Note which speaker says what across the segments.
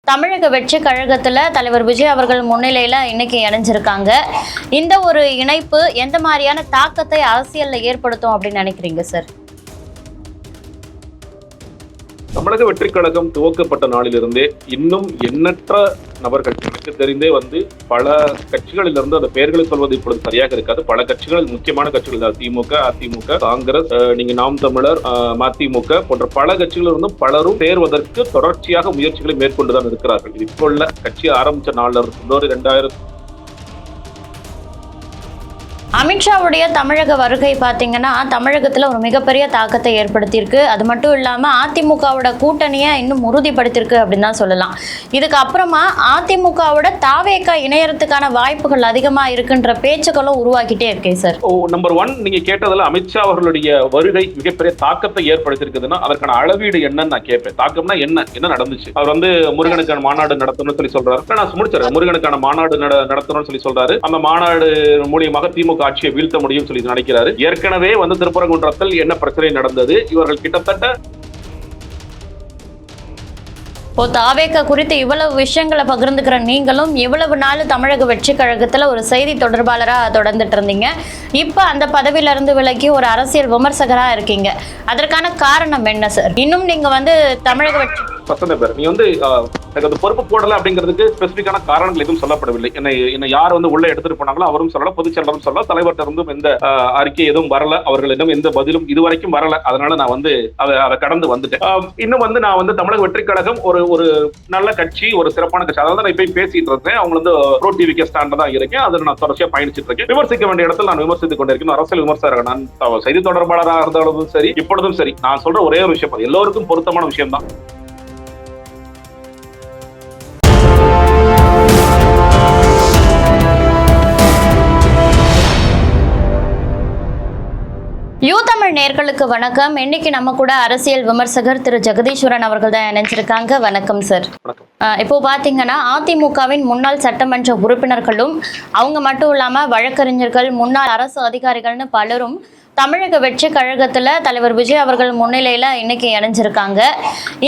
Speaker 1: தமிழக வெற்றி கழகத்துல தலைவர் விஜய் அவர்கள் முன்னிலையில இன்னைக்கு இணைஞ்சிருக்காங்க. இந்த ஒரு இணைப்பு எந்த மாதிரியான தாக்கத்தை அரசியல்ல ஏற்படுத்தும் அப்படின்னு நினைக்கிறீங்க சார்?
Speaker 2: தமிழக வெற்றி கழகம் துவக்கப்பட்ட நாளிலிருந்தே இன்னும் எண்ணற்ற நபர்கள் எனக்கு தெரிந்தே பல கட்சிகளிலிருந்து அந்த பெயர்களை சொல்வது இப்பொழுது சரியாக இருக்காது. பல கட்சிகள், முக்கியமான கட்சிகள் திமுக, அதிமுக, காங்கிரஸ், நீங்க நாம் தமிழர், மதிமுக போன்ற பல கட்சிகளிலிருந்தும் பலரும் சேர்வதற்கு தொடர்ச்சியாக முயற்சிகளை மேற்கொண்டுதான் இருக்கிறார்கள். இப்போ உள்ள கட்சி ஆரம்பிச்ச நாள்ல இருந்து
Speaker 1: அமித்ஷாவுடைய தமிழக வருகை பார்த்தீங்கன்னா தமிழகத்தில் ஒரு மிகப்பெரிய தாக்கத்தை ஏற்படுத்தியிருக்கு. அது மட்டும் இல்லாமல் அதிமுகவோட கூட்டணியை இன்னும் உறுதிப்படுத்தியிருக்கு அப்படின்னு தான் சொல்லலாம். இதுக்கு அப்புறமா அதிமுகவோட தாவேகா இணையறதுக்கான வாய்ப்புகள் அதிகமாக இருக்குன்ற பேச்சுக்களும் உருவாக்கிட்டே இருக்கேன் சார்.
Speaker 2: நம்பர் 1, நீங்க கேட்டதில் அமித்ஷா அவர்களுடைய வருகை மிகப்பெரிய தாக்கத்தை ஏற்படுத்தியிருக்குதுன்னா அதற்கான அளவீடு என்னன்னு நான் கேட்பேன். தாக்கம்னா என்ன நடந்துச்சு? அவர் முருகனுக்கான மாநாடு நடத்தணும்னு சொல்லி சொல்றாரு. நான் முடிச்சிடறேன். முருகனுக்கான மாநாடு நடத்தணும்னு சொல்லி சொல்றாரு. அந்த மாநாடு மூலியமாக திமுக ஆட்சியை வீழ்த்த முடியும் சொல்லி நினைக்கிறாரு. ஏற்கனவே திருப்பரங்குன்றத்தில் என்ன பிரச்சனை நடந்தது? இவர்கள் கிட்டத்தட்ட
Speaker 1: தாவேகா குறித்து இவ்வளவு விஷயங்களை பகிர்ந்துக்கிற நீங்களும் இவ்வளவு நாள் தமிழக வெற்றி கழகத்துல ஒரு செய்தி தொடர்பாளரா தொடர்ந்துட்டு இருந்தீங்க. இப்ப அந்த பதவியில இருந்து விலகி ஒரு அரசியல் விமர்சகரா இருக்கீங்க. அதற்கான காரணம் என்ன சார்? இன்னும் நீங்க தமிழக வெற்றி
Speaker 2: பேர் நீ எனக்கு பொறுப்பு போடல அப்படிங்கிறதுக்கு ஸ்பெசிபிக்கான காரணங்கள் எதுவும் சொல்லப்படவில்லை. என்ன யார் உள்ள எடுத்துட்டு போனாங்களோ அவரும் சொல்லல, பொதுச் செயலரும் சொல்லல, தலைவர்கிட்ட இருந்தும் எந்த அறிக்கை எதுவும் வரல, அவர்களிடம் எந்த பதிலும் இதுவரைக்கும் வரல. அதனால நான் அதை கடந்து வந்துட்டேன். இன்னும் நான் தமிழக வெற்றி கழகம் ஒரு நல்ல கட்சி, ஒரு சிறப்பான கட்சி. அதாவது நான் இப்ப பேசிட்டு இருக்கேன். அவங்க ப்ரோ டிவிக்கு ஸ்டாண்டா தான் இருக்கேன். அதில் நான் தொடர்ச்சியா பயணிச்சுட்டு இருக்கேன். விமர்சிக்க வேண்டிய இடத்துல நான் விமர்சித்துக் கொண்டிருக்கேன். அரசியல் விமர்சகர், நான் செய்தி தொடர்பாளராக இருந்தாலும் சரி, இப்பொழுதும் சரி, நான் சொல்ற ஒரே ஒரு விஷயம், எல்லோருக்கும் பொருத்தமான விஷயம் தான்.
Speaker 1: யூதமிழ் நேர்களுக்கு வணக்கம். இன்னைக்கு நம்ம கூட அரசியல் விமர்சகர் திரு ஜெகதீஸ்வரன் அவர்கள் தான் இணைஞ்சிருக்காங்க. வணக்கம் சார். இப்போ பாத்தீங்கன்னா அதிமுகவின் முன்னாள் சட்டமன்ற உறுப்பினர்களும் அவங்க மட்டும் இல்லாம வழக்கறிஞர்கள், முன்னாள் அரசு அதிகாரிகள்னு பலரும் தமிழக வெற்றி கழகத்துல தலைவர் விஜய் அவர்கள் முன்னிலையில இன்னைக்கு இணைஞ்சிருக்காங்க.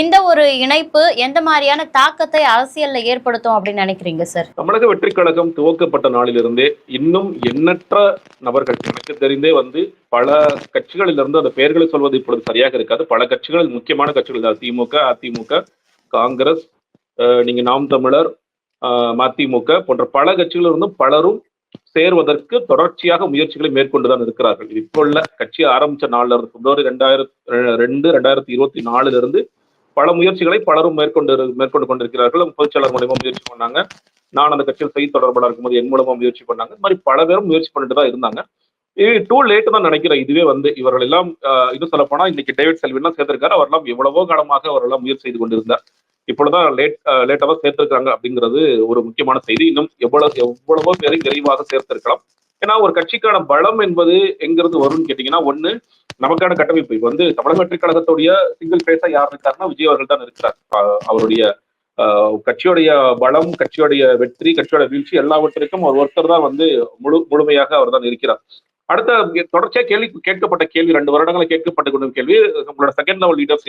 Speaker 1: இந்த ஒரு இணைப்பு எந்த மாதிரியான தாக்கத்தை அரசியல்ல ஏற்படுத்தும் அப்படின்னு நினைக்கிறீங்க சார்?
Speaker 2: தமிழக வெற்றி கழகம் துவக்கப்பட்ட நாளிலிருந்தே இன்னும் எண்ணற்ற நபர்கள் எனக்கு தெரிந்தே பல கட்சிகளிலிருந்து அந்த பெயர்களை சொல்வது இப்பொழுது சரியாக இருக்காது. பல கட்சிகள், முக்கியமான கட்சிகள் திமுக, அதிமுக, காங்கிரஸ், நீங்க நாம் தமிழர், மதிமுக போன்ற பல கட்சிகளிலிருந்தும் பலரும் சேர்வதற்கு தொடர்ச்சியாக முயற்சிகளை மேற்கொண்டுதான் இருக்கிறார்கள். இப்போ உள்ள கட்சி ஆரம்பிச்ச நாள்ல இருந்து பிப்ரவரி 2024 பல முயற்சிகளை பலரும் மேற்கொண்டு கொண்டிருக்கிறார்கள். பொதுச்செயலர் மூலமா முயற்சி பண்ணாங்க. நான் அந்த கட்சியில் செய்தி தொடர்பாளர் இருக்கும்போது என் மூலமா முயற்சி பண்ணாங்க. இந்த மாதிரி பல பேரும் முயற்சி பண்ணிட்டு தான் இருந்தாங்க. இது டூ லேட் தான் நினைக்கிறேன். இதுவே இவர்கள் எல்லாம் இது சொல்ல போனா இன்னைக்கு டேவிட் செல்வின் சேர்த்திருக்காரு. அவரெல்லாம் எவ்வளவோ காலமாக அவரெல்லாம் முயற்சி செய்து கொண்டிருந்தார். இப்பொழுதுதான் லேட்டா தான் சேர்த்திருக்காங்க அப்படிங்கிறது ஒரு முக்கியமான செய்தி. இன்னும் எவ்வளவோ பேரை விரைவாக சேர்த்திருக்கலாம். ஏன்னா ஒரு கட்சிக்கான பலம் என்பது எங்கிருந்து வரும்னு கேட்டீங்கன்னா, ஒண்ணு நமக்கான கட்டமைப்பு. இப்ப தமிழக வெற்றி கழகத்துடைய சிங்கிள் பேஸா யார் இருக்காருன்னா விஜய் அவர்கள் தான் இருக்கிறார். அவருடைய கட்சியுடைய பலம், கட்சியுடைய வெற்றி, கட்சியோட வீழ்ச்சி எல்லாவற்றிற்கும் அவர் ஒருத்தர் தான் முழுமையாக அவர் தான் இருக்கிறார். அடுத்த தொடர்ச்சியா கேட்கப்பட்ட கேள்வி 2 வருடங்களை கேட்கப்பட்டு கொண்ட கேள்வி, உங்களோட செகண்ட் லெவல் லீடர்ஸ்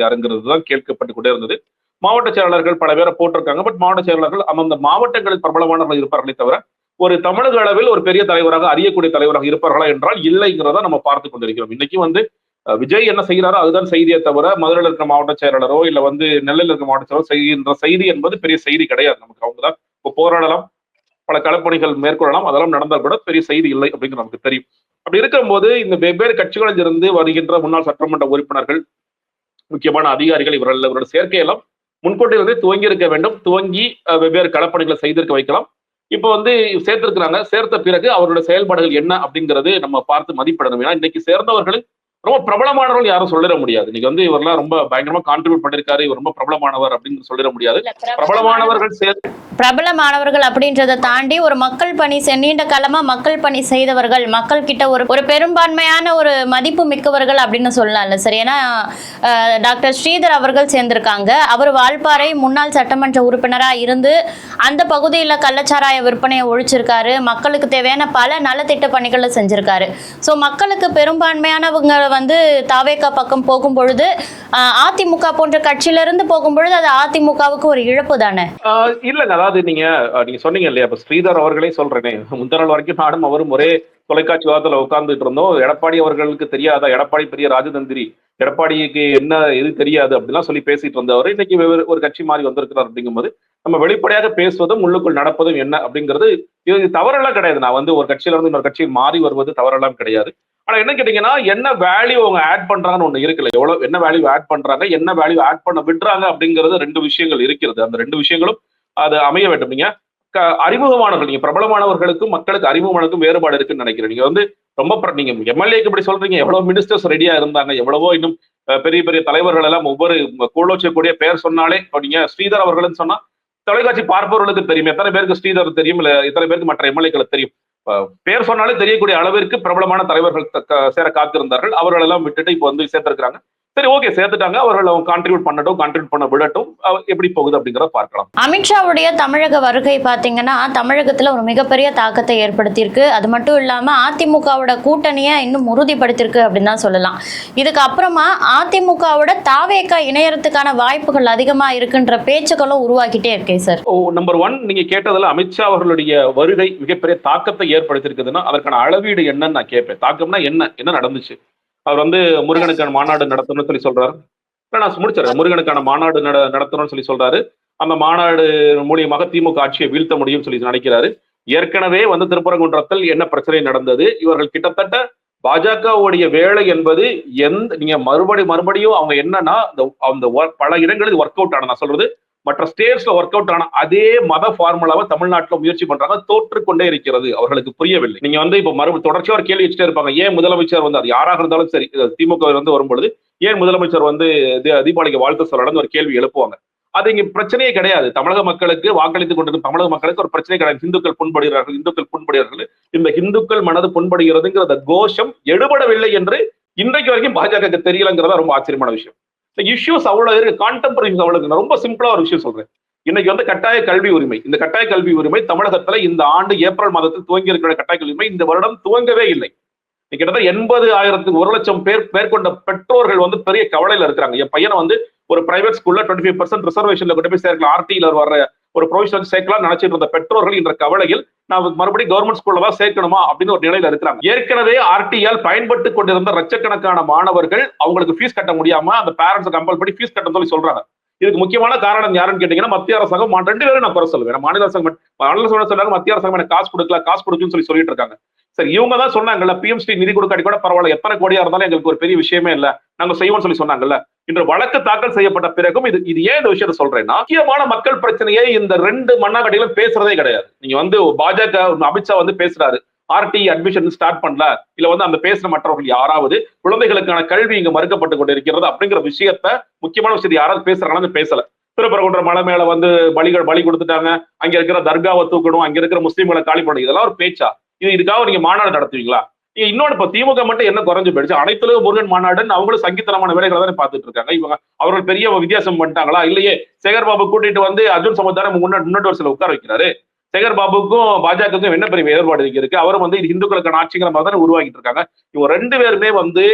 Speaker 2: யாருங்கிறது தான் கேட்கப்பட்டு கொண்டே இருந்தது. மாவட்ட செயலாளர்கள் பல பேரை போட்டிருக்காங்க. பட் மாவட்ட செயலாளர்கள் அந்தந்த மாவட்டங்களில் பிரபலமானவர்கள் இருப்பார்களே தவிர ஒரு தமிழக அளவில் ஒரு பெரிய தலைவராக, அறியக்கூடிய தலைவராக இருப்பார்களா என்றால் இல்லைங்கிறத நம்ம பார்த்து கொண்டிருக்கிறோம். இன்னைக்கு விஜய் என்ன செய்கிறாரோ அதுதான் செய்தியை தவிர மதுரையில் இருக்கிற மாவட்ட செயலாளரோ இல்ல நெல்லையில் இருக்கிற மாவட்ட செயலரோ செய்கின்ற செய்தி என்பது பெரிய செய்தி கிடையாது. நமக்கு அவங்கதான் இப்போ போராடலாம், பல களப்பணிகள் மேற்கொள்ளலாம், அதெல்லாம் நடந்தால் கூட பெரிய செய்தி இல்லை அப்படிங்கிறது நமக்கு தெரியும். அப்படி இருக்கும்போது இந்த வெவ்வேறு கட்சிகளில் இருந்து வருகின்ற முன்னாள் சட்டமன்ற உறுப்பினர்கள், முக்கியமான அதிகாரிகள், இவரோட சேர்க்கையெல்லாம் முன்கூட்டிலிருந்தே துவங்கி இருக்க வேண்டும். துவங்கி வெவ்வேறு களப்பணிகளை செய்திருக்க வைக்கலாம். இப்போ சேர்த்திருக்கிறாங்க. சேர்த்த பிறகு அவருடைய செயல்பாடுகள் என்ன அப்படிங்கிறது நம்ம பார்த்து மதிப்பிடணும். ஏன்னா இன்னைக்கு சேர்ந்தவர்கள் ரொம்ப பிரபலமானவர்கள் யாரும் சொல்லிட முடியாது. இன்னைக்கு இவரெல்லாம் ரொம்ப பயங்கரமா கான்ட்ரிபியூட் பண்ணிருக்காரு, இவர் ரொம்ப பிரபலமானவர் அப்படின்னு சொல்லிட முடியாது.
Speaker 1: பிரபலமானவர்கள் அப்படின்றத தாண்டி ஒரு மக்கள் பணி, நீண்ட காலமா மக்கள் பணி செய்தவர்கள், மக்கள் கிட்ட ஒரு பெரும்பான்மையான ஒரு மதிப்பு மிக்கவர்கள் அப்படின்னு சொல்லலாம்ல சார். ஏன்னா டாக்டர் ஸ்ரீதர் அவர்கள் சேர்ந்திருக்காங்க. அவர் வால்பாறை முன்னாள் சட்டமன்ற உறுப்பினரா இருந்து அந்த பகுதியில் கள்ளச்சாராய விற்பனையை ஒழிச்சிருக்காரு. மக்களுக்கு தேவையான பல நலத்திட்ட பணிகளை செஞ்சிருக்காரு. ஸோ மக்களுக்கு பெரும்பான்மையானவங்க வந்து தாவேகா பக்கம் போகும் பொழுது அதிமுக போன்ற கட்சியிலிருந்து போகும்பொழுது அது அதிமுகவுக்கு ஒரு இழப்பு தானே?
Speaker 2: இல்லங்க, அதாவது நீங்க நீங்க சொன்னீங்க இல்லையா, இப்ப ஸ்ரீதர் அவர்களே சொல்றேனே, முந்தநாள் வரைக்கும் நானும் அவரும் ஒரே தொலைக்காட்சி வாரத்துல உட்கார்ந்துட்டு இருந்தோம். எடப்பாடி அவர்களுக்கு தெரியாதா, எடப்பாடி பெரிய ராஜதந்திரி, எடப்பாடிக்கு என்ன எது தெரியாது அப்படிலாம் சொல்லி பேசிட்டு வந்தவர் இன்னைக்கு ஒரு கட்சி மாறி வந்திருக்கிறார். அப்படிங்கும்போது நம்ம வெளிப்படையாக பேசுவதும் உள்ளுக்குள் நடப்பதும் என்ன அப்படிங்கிறது இது தவறெல்லாம் கிடையாது. நான் வந்து ஒரு கட்சியில இருந்து இன்னொரு கட்சி மாறி வருவது தவறெல்லாம் கிடையாது. ஆனா என்ன கேட்டீங்கன்னா, என்ன வேல்யூ அவங்க ஆட் பண்றாங்கன்னு ஒண்ணு இருக்குல்ல, எவ்வளவு என்ன வேல்யூ ஆட் பண்றாங்க, என்ன வேல்யூ ஆட் பண்ண விடுறாங்க அப்படிங்கிறது ரெண்டு விஷயங்கள் இருக்கிறது. அந்த ரெண்டு விஷயங்களும் அது அமைய வேண்டும். நீங்க அறிமுகமானவர்கள், நீங்க பிரபலமானவர்களுக்கும் மக்களுக்கு அறிமுகமானதுக்கும் வேறுபாடு இருக்குன்னு நினைக்கிறேன். நீங்க வந்து ரொம்ப நீங்க எம்எல்ஏக்கு இப்படி சொல்றீங்க, எவ்வளவு மினிஸ்டர்ஸ் ரெடியா இருந்தாங்க, எவ்வளவோ இன்னும் பெரிய பெரிய தலைவர்கள் எல்லாம் ஒவ்வொரு கோலோச்சக்கூடிய பெயர் சொன்னாலே, நீங்க ஸ்ரீதர் அவர்கள்னு சொன்னா தொலைக்காட்சி பார்ப்பவர்களுக்கு தெரியும். எத்தனை பேருக்கு ஸ்ரீதர் தெரியும், இல்ல எத்தனை பேருக்கு மற்ற எம்எல்ஏக்களுக்கு தெரியும். பேர் சொன்னாலே தெரியக்கூடிய அளவிற்கு பிரபலமான தலைவர்கள் சேர காத்திருந்தார்கள். அவர்கள் எல்லாம் விட்டுட்டு இப்போ வந்து சேர்த்திருக்கிறாங்க. சரி, ஓகே, சேர்த்துட்டாங்க. அவர்கள் அவங்க கான்ட்ரிபியூட் பண்ணட்டும், கான்ட்ரிபியூட் பண்ண விடட்டும், எப்படி போகுது அப்படிங்கிறத பார்க்கலாம்.
Speaker 1: அமித்ஷாவுடைய தமிழக வருகை பாத்தீங்கன்னா தமிழகத்துல ஒரு மிகப்பெரிய தாக்கத்தை ஏற்படுத்தியிருக்கு. அது மட்டும் இல்லாம அதிமுகவோட கூட்டணியை இன்னும் உறுதிப்படுத்திருக்கு அப்படின்னு தான் சொல்லலாம். இதுக்கு அப்புறமா அதிமுகவோட தாவேகா இணையறதுக்கான வாய்ப்புகள் அதிகமா இருக்குன்ற பேச்சுக்களும் உருவாக்கிட்டே இருக்கே சார்.
Speaker 2: நம்பர் ஒன், நீங்க கேட்டதுல அமித்ஷா அவர்களுடைய வருகை மிகப்பெரிய தாக்கத்தை ஏற்படுத்தியிருக்குதுன்னா அதற்கான அளவீடு என்னன்னு நான் கேட்பேன். தாக்கம்னா என்ன நடந்துச்சு? அவர் வந்து முருகனுக்கான மாநாடு நடத்தணும்னு சொல்லி சொல்றாரு. நான் முடிச்சிடறேன். முருகனுக்கான மாநாடு நடத்தணும்னு சொல்லி சொல்றாரு. அந்த மாநாடு மூலியமாக திமுக ஆட்சியை வீழ்த்த முடியும்னு சொல்லி நினைக்கிறாரு. ஏற்கனவே வந்து திருப்பரங்குன்றத்தில் என்ன பிரச்சனை நடந்தது, இவர்கள் கிட்டத்தட்ட பாஜகவுடைய வேலை என்பது நீங்க மறுபடியும் அவங்க என்னன்னா அந்த பல இடங்களில் ஒர்க் அவுட் ஆன, நான் சொல்றது மற்ற ஸ்டேட்ஸ்ல ஒர்க் அவுட் ஆன அதே மத ஃபார்முலாவை தமிழ்நாட்டில் முயற்சி பண்றாங்க. தோற்றுக்கொண்டே இருக்கிறது, அவர்களுக்கு புரியவில்லை. நீங்க வந்து இப்ப தொடர்ச்சியா ஒரு கேள்வி வச்சுட்டே இருப்பாங்க, ஏன் முதலமைச்சர் வந்து, அது யாராக இருந்தாலும் சரி, திமுக வந்து வரும்பொழுது ஏன் முதலமைச்சர் வந்து தீபாவளிக்கு வாழ்த்து சொல்லணும்னு ஒரு கேள்வி எழுப்புவாங்க. அது இங்க பிரச்சனையே கிடையாது. தமிழக மக்களுக்கு வாக்களித்துக் கொண்டிருக்கும் தமிழக மக்களுக்கு ஒரு பிரச்சனை கிடையாது. இந்துக்கள் புண்படுகிறார்கள், இந்த இந்துக்கள் மனது புண்படுகிறதுங்கிற கோஷம் எடுபடவில்லை என்று இன்றைக்கு வரைக்கும் பாஜக தெரியலங்கிறதா ரொம்ப ஆச்சரியமான விஷயம். இஷ்யூஸ் அவ்வளவு இருக்கு, கான்டெம்பரரி அவ்வளவு. நான் ரொம்ப சிம்பிளா ஒரு விஷயம் சொல்றேன். இன்னைக்கு வந்து கட்டாய கல்வி உரிமை, இந்த கட்டாய கல்வி உரிமை தமிழகத்துல இந்த ஆண்டு ஏப்ரல் மாதத்தில் துவங்கி இருக்கிற கட்டாய கல்வி உரிமை இந்த வருடம் துவங்கவே இல்லை. கிட்டத்தட்ட 80,000 1 லட்சம் பேர் கொண்ட பெற்றோர்கள் வந்து பெரிய கவலையில இருக்கிறாங்க. என் பையனை வந்து ஒரு பிரைவேட் ஸ்கூல்ல 25% ரிசர்வேஷன்ல கொண்டு போய் சேர்க்கலாம், ஆர்டில வர்ற ஒரு ப்ரொவிஷன் சேர்க்கலாம் நினைச்சிட்டு இருந்த பெற்றோர்கள் என்ற கவலையில் நான் மறுபடியும் கவர்மெண்ட் ஸ்கூல்ல தான் சேர்க்கணுமா அப்படின்னு ஒரு நிலையில இருக்கிறாங்க. ஏற்கனவே ஆர்டியால் பயன்பட்டு கொண்டிருந்த லட்சக்கணக்கான மாணவர்கள் அவங்களுக்கு ஃபீஸ் கட்ட முடியாம அந்த பேரண்ட்ஸ் கம்பல் பண்ணி ஃபீஸ் கட்ட சொல்லி சொல்றாங்க. இதுக்கு முக்கியமான காரணம் யாருன்னு கேட்டீங்கன்னா மத்திய அரசாங்கம். ரெண்டு பேரும் நான் குறை சொல்லுவேன். மாநில அரசாங்கம் சொன்னாங்க மத்திய அரசாங்கம் எனக்கு காசு கொடுக்குன்னு சொல்லிட்டு இருக்காங்க. சரி, இவங்க தான் சொன்னாங்கல்ல, பிஎம்ஸ்ரீ நிதி கொடுக்காட்டி கூட பரவாயில்ல, எத்தனை கோடியா இருந்தாலும் எங்களுக்கு ஒரு பெரிய விஷயமே இல்ல, நாங்க செய்வோம்னு சொல்லி சொன்னாங்கல்ல. இன்று வழக்கு தாக்கல் செய்யப்பட்ட பிறகும் இது ஏன் இந்த விஷயத்தை சொல்றேன்னா, முக்கியமான மக்கள் பிரச்சனையை இந்த ரெண்டு மண்ணாங்கட்டிகளும் பேசுறதே கிடையாது. நீங்க வந்து பாஜக அமித்ஷா வந்து பேசுறாரு, ஆர்டி அட்மிஷன் ஸ்டார்ட் பண்ணல, இல்ல வந்து அந்த பேசுற மற்றவர்கள் யாராவது குழந்தைகளுக்கான கல்வி இங்க மறுக்கப்பட்டு கொண்டிருக்கிறது அப்படிங்கிற விஷயத்த, முக்கியமான விஷயத்தை யாராவது பேசுறாங்கன்னு பேசல. திருப்பரங்குன்ற மலை மேல வந்து பலி கொடுத்துட்டாங்க, அங்க இருக்கிற தர்காவை தூக்கணும், அங்க இருக்கிற முஸ்லீம்களை காலி பண்ணணும், இதெல்லாம் ஒரு பேச்சா? இதுக்காக நீங்க மாநாடு நடத்துவீங்களா? இன்னொன்று, இப்ப திமுக மட்டும் என்ன குறைஞ்சு போயிடுச்சு, அனைத்துலக முருகன் மாநாடுன்னு அவங்களும் சங்கித்தனமான வேலைகளை தானே பார்த்துட்டு இருக்காங்க. இவங்க அவர்கள் பெரிய வித்தியாசம் பண்ணிட்டாங்களா? இல்லையே. சேகர் பாபு கூட்டிட்டு வந்து அர்ஜுன் சமுதாய முன்னாடி வருஷத்துல உட்கார வைக்கிறாரு. சேகர் பாபுக்கும் பாஜகவுக்கும் என்ன பெரிய வேறுபாடு இருக்கு? அவரும் வந்து இந்துக்களுக்கான ஆட்சிங்கிற மாதிரி தானே உருவாக்கிட்டு இருக்காங்க. இவங்க ரெண்டு பேருமே வந்து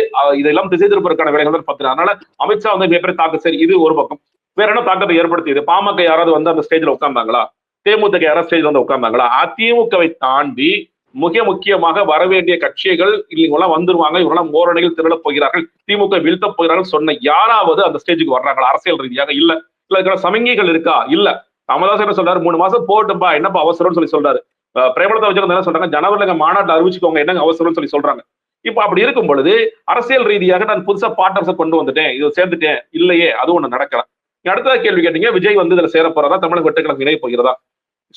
Speaker 2: இதெல்லாம் திசை திருப்பதற்கான வேலைகள் தான் பார்த்துட்டு. அதனால அமித்ஷா வந்து மிகப்பெரிய தாக்கம். சரி, இது ஒரு பக்கம். வேற என்ன தாக்கத்தை ஏற்படுத்தியது? பாமக யாராவது வந்து அந்த ஸ்டேஜ்ல உட்கார்ந்தாங்களா? தேமுதிக யாராவது ஸ்டேஜ்ல வந்து உட்கார்ந்தாங்களா? அதிமுகவை தாண்டி மிக முக்கியமாக வரவேண்டிய கட்சிகள் இவங்கெல்லாம் வந்துருவாங்க, இவங்கெல்லாம் ஓரணிகள் திரளப் போகிறார்கள், திமுக வீழ்த்தப் போகிறார்கள் சொன்ன யாராவது அந்த ஸ்டேஜுக்கு வர்றாங்களா அரசியல் ரீதியாக? இல்ல இருக்கிற சமிகைகள் இருக்கா? இல்ல. ராமதாஸ் என்ன சொல்றாரு, 3 மாசம் போட்டுப்பா, என்னப்பா அவசரம்னு சொல்லி சொல்றாரு. பிரேமலதா விஜயகாந்த் என்ன சொல்றாங்க, ஜனவரில மாநாட்டை அறிவிச்சுக்கோங்க, என்னங்க அவசரம்னு சொல்லி சொல்றாங்க. இப்ப அப்படி இருக்கும் பொழுது அரசியல் ரீதியாக நான் புதுசா பார்ட்னர்ஸை கொண்டு வந்துட்டேன், இது சேர்ந்துட்டேன், இல்லையே, அது ஒண்ணு நடக்கல. அடுத்ததா கேள்வி கேட்டீங்க, விஜய் வந்து இதுல சேர போறதா, தமிழக வெட்டுக்கிழமை இணைய போகிறதா?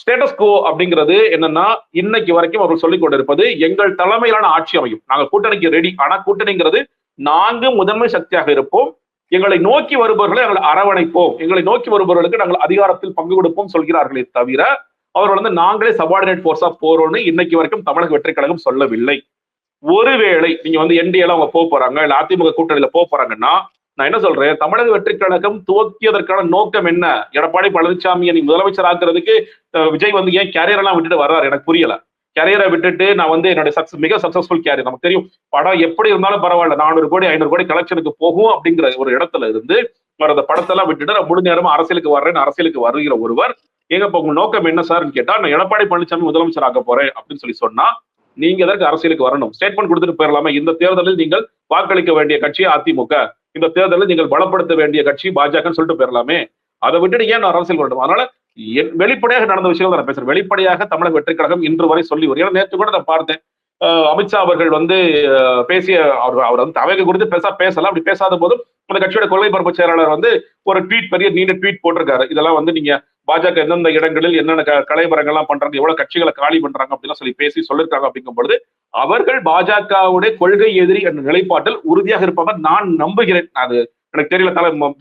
Speaker 2: ஸ்டேட்டஸ் கோ அப்படிங்கிறது என்னன்னா, இன்னைக்கு வரைக்கும் அவர்கள் சொல்லிக் கொண்டிருப்பது எங்கள் தலைமையிலான ஆட்சி அமையும், நாங்கள் கூட்டணிக்கு ரெடி. ஆனா கூட்டணிங்கிறது நான்கு முதன்மை சக்தியாக இருப்போம், எங்களை நோக்கி வருபவர்களை நாங்கள் அரவணைப்போம், எங்களை நோக்கி வருபவர்களுக்கு நாங்கள் அதிகாரத்தில் பங்கு கொடுப்போம் சொல்கிறார்களே தவிர அவர்கள் வந்து நாங்களே சபார்டினேட் போர்ஸா போறோம்னு இன்னைக்கு வரைக்கும் தமிழக வெற்றி கழகம் சொல்லவில்லை. ஒருவேளை நீங்க வந்து என்டிஏல அவங்க போறாங்க, இல்ல அதிமுக கூட்டணியில போறாங்கன்னா, நான் என்ன சொல்றேன், தமிழக வெற்றி கழகம் துவக்கியதற்கான நோக்கம் என்ன? எடப்பாடி பழனிசாமியை நீ முதலமைச்சர் ஆக்குறதுக்கு விஜய் வந்து ஏன் கேரியர் எல்லாம் விட்டுட்டு வர்றாரு எனக்கு புரியல. கேரியரை விட்டுட்டு நான் வந்து என்னுடைய மிக சக்சஸ்ஃபுல் கேரியர், நமக்கு தெரியும் படம் எப்படி இருந்தாலும் பரவாயில்ல 400 கோடி 500 கோடி கலெக்ஷனுக்கு போகும் அப்படிங்கிற ஒரு இடத்துல இருந்து அவர் அந்த படத்தெல்லாம் விட்டுட்டு நான் முழு நேரமா அரசியலுக்கு வர்றேன், அரசியலுக்கு வருகிற ஒருவர் ஏங்க இப்ப உங்க நோக்கம் என்ன சார்ன்னு கேட்டா நான் எடப்பாடி பழனிசாமி முதலமைச்சர் ஆக போறேன் அப்படின்னு சொன்னா நீங்க எதற்கு அரசியலுக்கு வரணும்? ஸ்டேட்மெண்ட் கொடுத்துட்டு போயிடலாமா? இந்த தேர்தலில் நீங்கள் வாக்களிக்க வேண்டிய கட்சி அதிமுக, இந்த தேர்தலில் நீங்கள் பலப்படுத்த வேண்டிய கட்சி பாஜகன்னு சொல்லிட்டு போயிடலாமே. அதை விட்டுட்டு ஏன் நான் அரசியல் வரணும்? அதனால வெளிப்படையாக நடந்த விஷயங்கள் நான் பேசுறேன். வெளிப்படையாக தமிழக வெற்றி கழகம் இன்று வரை சொல்லி வரும். ஏன்னா நேற்று கூட நான் பார்த்தேன், அமித்ஷா அவர்கள் வந்து பேசிய அவர் வந்து தமிழக குறித்து பேசல. அப்படி பேசாத போதும் அந்த கட்சியோட கொள்கை பரப்பு செயலாளர் வந்து ஒரு ட்வீட், பெரிய நீண்ட ட்வீட் போட்டிருக்காரு. இதெல்லாம் வந்து நீங்க பாஜக எந்தெந்த இடங்களில் என்னென்ன கலைபரங்கள்லாம் பண்றாங்க, எவ்வளவு கட்சிகளை காலி பண்றாங்க அப்படிலாம் சொல்லி பேசி சொல்லிருக்காங்க. அப்படிங்கும் பொழுது அவர்கள் பாஜகவுடைய கொள்கை எதிரி என்ற நிலைப்பாட்டில் உறுதியாக இருப்பாங்க நான் நம்புகிறேன். அது எனக்கு தெரியல,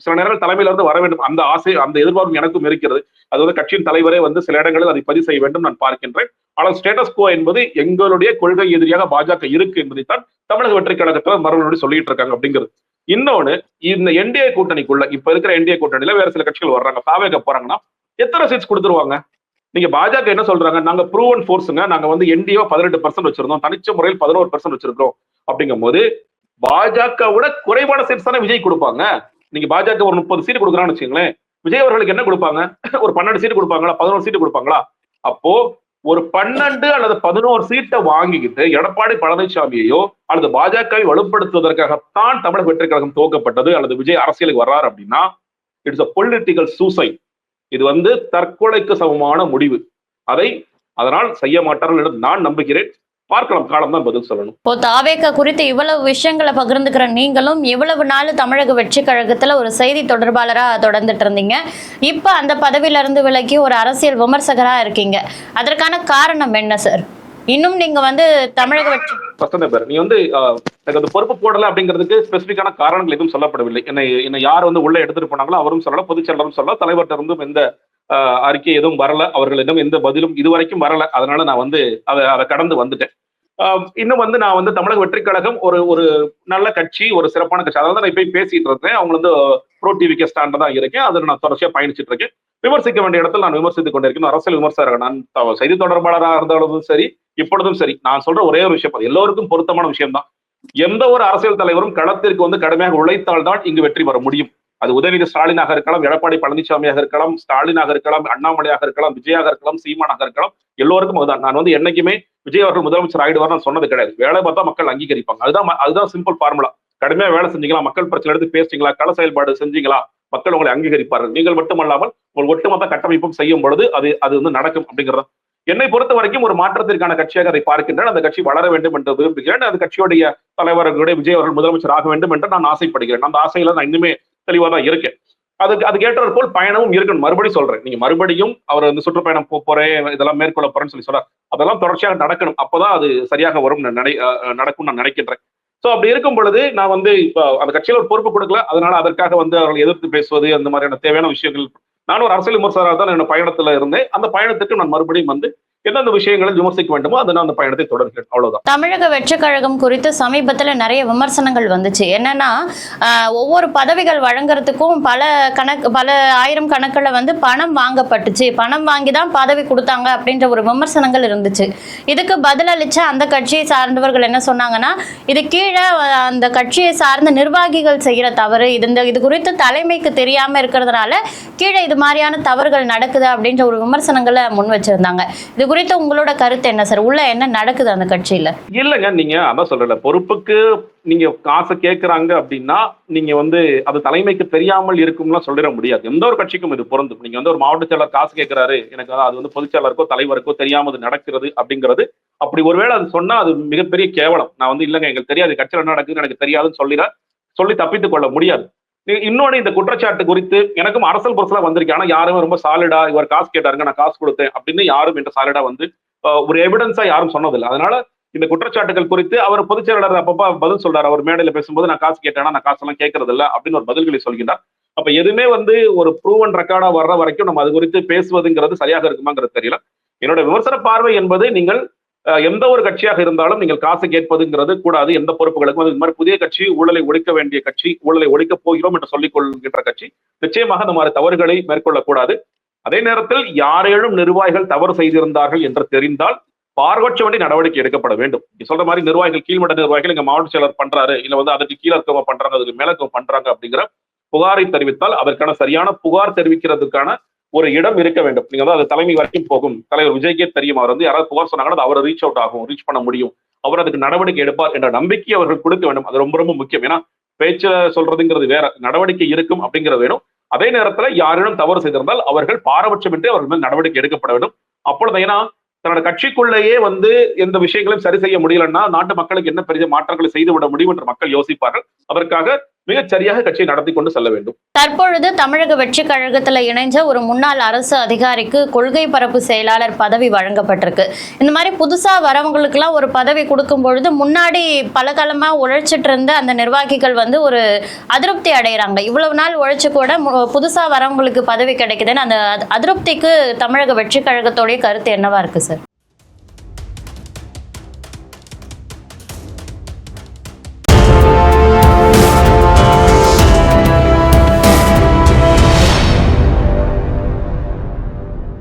Speaker 2: சில நேரங்கள் தலைமையில இருந்து வர வேண்டும் அந்த ஆசை, அந்த எதிர்பார்ப்பு எனக்கும் இருக்கிறது. அது வந்து கட்சியின் தலைவரே வந்து சில இடங்களில் அதை பதிவு செய்ய வேண்டும் நான் பார்க்கின்றேன். ஆனால் ஸ்டேட்டஸ் கோ என்பது எங்களுடைய கொள்கை எதிரியாக பாஜக இருக்கு என்பதைத்தான் தமிழக வெற்றி கழகத்துல மறுபடியும் சொல்லிட்டு இருக்காங்க அப்படிங்கிறது. இன்னொன்னு, இந்த என்டிஏ கூட்டணிக்குள்ள இப்ப இருக்கிற என்டிஏ கூட்டணியில வேற சில கட்சிகள் வர்றாங்க, தாவேக போறாங்கன்னா எத்தனை சீட்ஸ் கொடுத்துருவாங்க? நீங்க பாஜக என்ன சொல்றாங்க, நாங்க ப்ரூவன் ஃபோர்ஸுங்க, நாங்க வந்து என்டிஏ 18% வச்சிருந்தோம், தனிச்ச முறையில் 11% வச்சிருக்கோம். அப்படிங்கும் போது பாஜகவோட குறைவான சீட்ஸ் தானே விஜய் கொடுப்பாங்க. நீங்க பாஜக ஒரு 30 சீட் கொடுக்குறான்னு வச்சுங்களேன், விஜய் அவர்களுக்கு என்ன கொடுப்பாங்க? ஒரு 12 சீட் கொடுப்பாங்களா, 11 சீட் கொடுப்பாங்களா? அப்போ ஒரு 12 அல்லது 11 சீட்டை வாங்கிக்கிட்டு எடப்பாடி பழனிசாமியையோ அல்லது பாஜகவை வலுப்படுத்துவதற்காகத்தான் தமிழக வெற்றி கழகம் துவக்கப்பட்டது அல்லது விஜய் அரசியலுக்கு வர்றாரு அப்படின்னா இட்ஸ் அ பொலிட்டிக்கல் சூசைட். இது வந்து தற்கொலைக்கு சமமான முடிவு. அதனால் செய்ய மாட்டார்கள் என்று நான் நம்புகிறேன். பார்க்கலாம், காலம் தான் பதில் சொல்லணும்.
Speaker 1: இப்போ தாவேக குறித்து இவ்வளவு விஷயங்களை பகிர்ந்துக்கிற நீங்களும் இவ்வளவு நாள் தமிழக வெற்றி கழகத்துல ஒரு செய்தி தொடர்பாளரா தொடர்ந்துட்டு இருந்தீங்க. இப்ப அந்த பதவியில இருந்து விலகி ஒரு அரசியல் விமர்சகரா இருக்கீங்க. அதற்கான காரணம் என்ன சார்? இன்னும் நீங்க வந்து தமிழக வெற்றி
Speaker 2: நீ வந்து எனக்கு அந்த பொறுப்பு போடல அப்படிங்கிறதுக்கு ஸ்பெசிபிக்கான காரணங்கள் எதுவும் சொல்லப்படவில்லை. என்னை யார் வந்து உள்ள எடுத்துட்டு போனாங்களோ அவரும் சொல்லல, பொதுச் செயலரும் சொல்லல, தலைவர்கிட்ட இருந்தும் எந்த அறிக்கை எதுவும் வரல, அவர்களிடம் எந்த பதிலும் இதுவரைக்கும் வரல. அதனால நான் வந்து அதை கடந்து வந்துட்டேன். இன்னும் வந்து நான் வந்து தமிழக வெற்றி கழகம் ஒரு நல்ல கட்சி, ஒரு சிறப்பான கட்சி. அதாவது நான் இப்ப பேசிட்டு இருக்கேன், அவங்க வந்து ப்ரோ டிவிக்கு ஸ்டாண்ட் தான் இருக்கேன், அதில் நான் தொடர்ச்சியா பயணிச்சுட்டு இருக்கேன். விமர்சிக்க வேண்டிய இடத்துல நான் விமர்சித்துக் கொண்டிருக்கேன். அரசியல் விமர்சகர், நான் செய்தி தொடர்பாளராக இருந்தாலும் சரி, இப்பொழுதும் சரி, நான் சொல்ற ஒரே ஒரு விஷயம், எல்லோருக்கும் பொருத்தமான விஷயம் தான். எந்த ஒரு அரசியல் தலைவரும் களத்திற்கு வந்து கடுமையாக உழைத்தால் தான் இங்கு வெற்றி பெற முடியும். அது உதயநிதி ஸ்டாலினாக இருக்கலாம், எடப்பாடி பழனிசாமியாக இருக்கலாம், ஸ்டாலினாக இருக்கலாம், அண்ணாமலையாக இருக்கலாம், விஜயாக இருக்கலாம், சீமானாக இருக்கலாம், எல்லோருக்கும் அதுதான். நான் வந்து என்னைக்குமே விஜய் அவர்கள் முதலமைச்சர் ஆயிடுவார் நான் சொன்னது கிடையாது. வேலை பார்த்தா மக்கள் அங்கீகரிப்பாங்க. அதுதான் சிம்பிள் ஃபார்முலா. கடுமையா வேலை செஞ்சீங்களா, மக்கள் பிரச்சனை எடுத்து பேசுறீங்களா, கள செயல்பாடு செஞ்சீங்களா, மக்கள் உங்களை அங்கீகரிப்பார்கள். நீங்கள் மட்டுமல்லாமல் உங்கள் ஒட்டுமொத்த கட்டமைப்பும் செய்யும் பொழுது அது வந்து நடக்கும் அப்படிங்கிறது. என்னை பொறுத்த வரைக்கும் ஒரு மாற்றத்திற்கான கட்சியாக அதை பார்க்கின்றேன். அந்த கட்சி வளர வேண்டும் என்று விரும்புகிறேன். அந்த கட்சியுடைய தலைவர்களுடைய விஜய் அவர்கள் முதலமைச்சர் ஆக வேண்டும் என்று நான் ஆசைப்படுகிறேன். அந்த ஆசையில நான் இன்னுமே தெளிவா தான் இருக்கேன். அது ஏற்றது போல் பயணமும் இருக்கணும். மறுபடியும் சொல்றேன், நீங்க மறுபடியும் அவர் வந்து சுற்றுப்பயணம் போறேன், இதெல்லாம் மேற்கொள்ள போறேன்னு சொல்றாரு. அதெல்லாம் தொடர்ச்சியாக நடக்கணும். அப்பதான் அது சரியாக வரும் நடக்கும் நான் நினைக்கின்றேன். சோ அப்படி இருக்கும் பொழுது நான் வந்து இப்ப அந்த கட்சியில ஒரு பொறுப்பு கொடுக்கல, அதனால அதற்காக வந்து அவர்கள் எதிர்த்து பேசுவது அந்த மாதிரியான தேவையான விஷயங்கள். நான் ஒரு அரசியல் விமர்சகராக தான் என்னோட பயணத்துல இருந்தேன். அந்த பயணத்துக்கு நான் மறுபடியும் வந்து எந்தெந்த விஷயங்களை விமர்சிக்க வேண்டுமோ அதை நான் அந்த பயணத்தை தொடர்கிறேன். அவ்வளவுதான்.
Speaker 1: தமிழக வெற்றி கழகம் குறித்து சமீபத்துல நிறைய விமர்சனங்கள் வந்துச்சு. என்னன்னா ஒவ்வொரு பதவிகள் வழங்குறதுக்கும் பல ஆயிரம் கணக்குல வந்து பணம் வாங்கப்பட்டுச்சு, பணம் வாங்கிதான் பதவி கொடுத்தாங்க அப்படின்ற ஒரு விமர்சனங்கள் இருந்துச்சு. இதுக்கு பதிலளிச்ச அந்த கட்சியை சார்ந்தவர்கள் என்ன சொன்னாங்கன்னா, இது கீழே அந்த கட்சியை சார்ந்த நிர்வாகிகள் செய்யற தவறு, இது குறித்து தலைமைக்கு தெரியாம இருக்கிறதுனால கீழே இது மாதிரியான தவறுகள் நடக்குது அப்படின்ற ஒரு விமர்சனங்களை முன் வச்சிருந்தாங்க. இது குறித்து உங்களோட கருத்து என்ன சார்? உள்ள என்ன நடக்குது அந்த கட்சியில?
Speaker 2: இல்லங்க, நீங்க அதான் சொல்றல, பொறுப்புக்கு நீங்க காசு கேட்கறாங்க அப்படின்னா நீங்க வந்து அது தலைமைக்கு தெரியாமல் இருக்கும்லாம் சொல்லிட முடியாது. எந்த ஒரு கட்சிக்கும் இது பொருந்தும். நீங்க வந்து ஒரு மாவட்ட செயலர் காசு கேட்கிறாரு, எனக்கு அது வந்து பொதுச் செயலருக்கோ தலைவருக்கோ தெரியாம அது நடக்கிறது அப்படிங்கிறது, அப்படி ஒருவேளை அது சொன்னா அது மிகப்பெரிய கேவலம். நான் வந்து இல்லைங்க எங்களுக்கு தெரியாது, கட்சியில் என்ன நடக்குதுன்னு எனக்கு தெரியாதுன்னு சொல்லி தப்பித்துக் கொள்ள முடியாது. இன்னொன்னு, இந்த குற்றச்சாட்டு குறித்து எனக்கும் அரசல் புரசலா வந்திருக்கு. ஆனா யாருமே ரொம்ப சாலிடா இவர் காசு கேட்டாருங்க நான் காசு கொடுத்தேன் அப்படின்னு யாரும் என்ற சாலிடா வந்து ஒரு எவிடன்ஸா யாரும் சொன்னதில்லை. அதனால இந்த குற்றச்சாட்டுகள் குறித்து அவர் பொதுச் செயலாளர் அப்பப்ப பதில் சொல்றாரு. அவர் மேடையில பேசும்போது நான் காசு கேட்டேன்னா நான் காசு எல்லாம் கேட்கறது இல்லை அப்படின்னு ஒரு பதில்களை சொல்கின்றார். அப்ப எதுவுமே வந்து ஒரு ப்ரூவன் ரெக்கார்டா வர்ற வரைக்கும் நம்ம அது குறித்து பேசுவதுங்கிறது சரியாக இருக்குமாங்கிறது தெரியல. என்னோட விமர்சன பார்வை என்பது, நீங்கள் எந்த ஒரு கட்சியாக இருந்தாலும் நீங்கள் காசு கேட்பதுங்கிறது கூடாது. எந்த பொறுப்புகளுக்கும் இது மாதிரி புதிய கட்சி, ஊழலை ஒழிக்க வேண்டிய கட்சி, ஊழலை ஒழிக்கப் போகிறோம் என்று சொல்லிக் கொள்கின்ற கட்சி நிச்சயமாக இந்த மாதிரி தவறுகளை மேற்கொள்ளக்கூடாது. அதே நேரத்தில் யாரேனும் நிர்வாகிகள் தவறு செய்திருந்தார்கள் என்று தெரிந்தால் பாரபட்ச வேண்டிய நடவடிக்கை எடுக்கப்பட வேண்டும். நீங்க சொல்ற மாதிரி நிர்வாகிகள், கீழ்மட்ட நிர்வாகிகள் இங்க மாவட்ட செயலர் பண்றாரு, இல்ல அதற்கு கீழே இருக்கவங்க பண்றாங்க, அதுக்கு மேல இருக்கவங்க பண்றாங்க அப்படிங்கிற புகாரை தெரிவித்தால் அதற்கான சரியான புகார் தெரிவிக்கிறதுக்கான ஒரு இடம் இருக்க வேண்டும். நீங்க அது தலைமை வரைக்கும் போகும். தலைவர் விஜய்க்கே தெரியும், அவர் யாராவது புகார் சொன்னாங்கன்னா அவரை ரீச் அவுட் ஆகும், ரீச் பண்ண முடியும், அவர் அதுக்கு நடவடிக்கை எடுப்பார் என்ற நம்பிக்கை அவர்கள் கொடுக்க வேண்டும். அது ரொம்ப ரொம்ப முக்கியம். ஏன்னா பேச்ச சொல்றதுங்கிறது வேற, நடவடிக்கை இருக்கும் அப்படிங்கிறது வேணும். அதே நேரத்துல யாரிடம் தவறு செய்திருந்தால் அவர்கள் பாரபட்சமின்றி அவர்கள் மேல் நடவடிக்கை எடுக்கப்பட வேண்டும். அப்பொழுது ஏன்னா தன்னோட கட்சிக்குள்ளேயே எந்த விஷயங்களையும் சரி செய்ய முடியலன்னா நாட்டு மக்களுக்கு என்ன பெரிய மாற்றங்களை செய்து விட முடியும் என்று மக்கள் யோசிப்பார்கள். அதற்காக மிகச் சரியாக கட்சியை நடத்தி கொண்டு செல்ல வேண்டும்.
Speaker 1: தற்பொழுது தமிழக வெற்றி கழகத்துல இணைஞ்ச ஒரு முன்னாள் அரசு அதிகாரிக்கு கொள்கை பரப்பு செயலாளர் பதவி வழங்கப்பட்டிருக்கு. இந்த மாதிரி புதுசா வரவங்களுக்கு எல்லாம் ஒரு பதவி கொடுக்கும் பொழுது முன்னாடி பல காலமா உழைச்சிட்டு இருந்த அந்த நிர்வாகிகள் ஒரு அதிருப்தி அடைகிறாங்க. இவ்வளவு நாள் உழைச்சு கூட புதுசா வரவங்களுக்கு பதவி கிடைக்குதுன்னு அந்த அதிருப்திக்கு தமிழக வெற்றி கழகத்தோடைய கருத்து என்னவா இருக்கு சார்?